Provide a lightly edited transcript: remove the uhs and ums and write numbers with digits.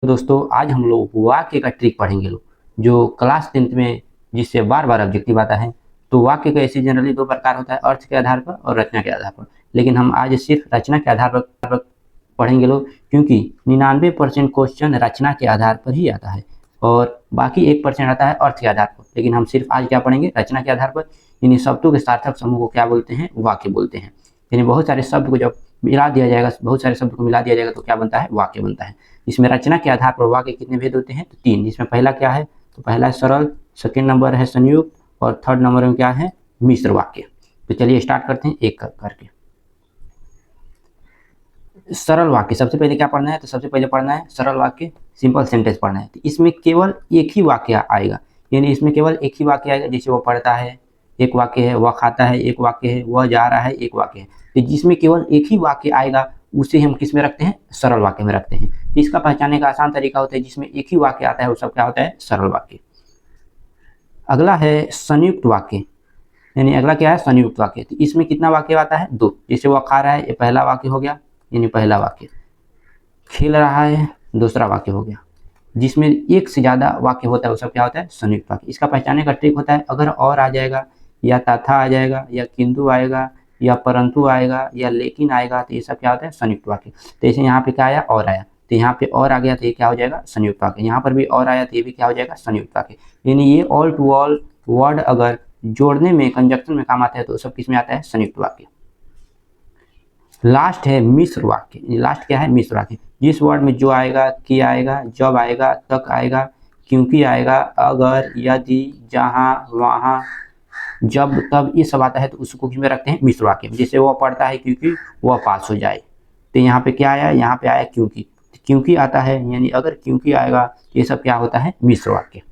दोस्तों आज हम लोग वाक्य का ट्रिक पढ़ेंगे लोग, जो क्लास 10th में जिससे बार बार ऑब्जेक्टिव आता है। तो वाक्य का ऐसे जनरली दो प्रकार होता है, अर्थ के आधार पर और रचना के आधार पर। लेकिन हम आज सिर्फ रचना के आधार पर पढ़ेंगे लोग, क्योंकि 99% क्वेश्चन रचना के आधार पर ही आता है और बाकी 1% आता है अर्थ के आधार पर। लेकिन हम सिर्फ आज क्या पढ़ेंगे, रचना के आधार पर। यानी शब्दों के सार्थक समूह को क्या बोलते हैं, वाक्य बोलते हैं। यानी बहुत सारे शब्द को जब मिला दिया जाएगा, बहुत सारे शब्द को मिला दिया जाएगा तो क्या बनता है, वाक्य बनता है। इसमें रचना के आधार पर वाक्य कितने भेद होते हैं, तो 3। जिसमें पहला क्या है, तो पहला है सरल, सेकेंड नंबर है संयुक्त और थर्ड नंबर में क्या है, मिश्र वाक्य। तो चलिए स्टार्ट करते हैं एक करके। सरल वाक्य सबसे पहले क्या पढ़ना है, तो सबसे पहले पढ़ना है सरल वाक्य, सिंपल सेंटेंस पढ़ना है। तो इसमें केवल एक ही वाक्य आएगा, यानी इसमें केवल एक ही वाक्य आएगा। जैसे वो पढ़ता है एक वाक्य है, वह खाता है एक वाक्य है, वह जा रहा है एक वाक्य है। तो जिसमें केवल एक ही वाक्य आएगा उसे हम किस में रखते हैं, सरल वाक्य में रखते हैं। तो इसका पहचानने का आसान तरीका होता है, जिसमें एक ही वाक्य आता है वो सब क्या होता है, सरल वाक्य। अगला है संयुक्त वाक्य, यानी अगला क्या है, संयुक्त वाक्य। तो इसमें कितना वाक्य आता है, 2। जैसे वह खा रहा है, ये पहला वाक्य हो गया, यानी पहला वाक्य। खेल रहा है, दूसरा वाक्य हो गया। जिसमें एक से ज़्यादा वाक्य होता है वो सब क्या होता है, संयुक्त वाक्य। इसका पहचानने का ट्रिक होता है, अगर और आ जाएगा या तथा आ जाएगा या किंतु आएगा या परंतु आएगा या लेकिन आएगा, तो ये सब क्या होता है, संयुक्त वाक्य। तो जैसे यहाँ पे क्या आया, और आया, तो यहाँ पे और आ गया तो ये क्या हो जाएगा, संयुक्त वाक्य। यहाँ पर भी और आया तो ये भी क्या हो जाएगा, संयुक्त वाक्य। यानी ये ऑल टू ऑल वर्ड अगर जोड़ने में, कंजक्शन में काम आता है तो सब किस में आता है, संयुक्त वाक्य। लास्ट है मिश्र वाक्य। लास्ट क्या है, मिश्र वाक्य। जिस वर्ड में जो आएगा, कि आएगा, जब आएगा, तक आएगा, क्योंकि आएगा, अगर, यदि, जहाँ, वहाँ, जब, तब, ये सब आता है तो उसको किस में रखते हैं, मिश्र वाक्य। जैसे वो पढ़ता है क्योंकि वह पास हो जाए, तो यहाँ पे क्या आया, यहाँ पे आया क्योंकि। क्योंकि आता है, यानी अगर क्योंकि आएगा, ये सब क्या होता है, मिश्र वाक्य।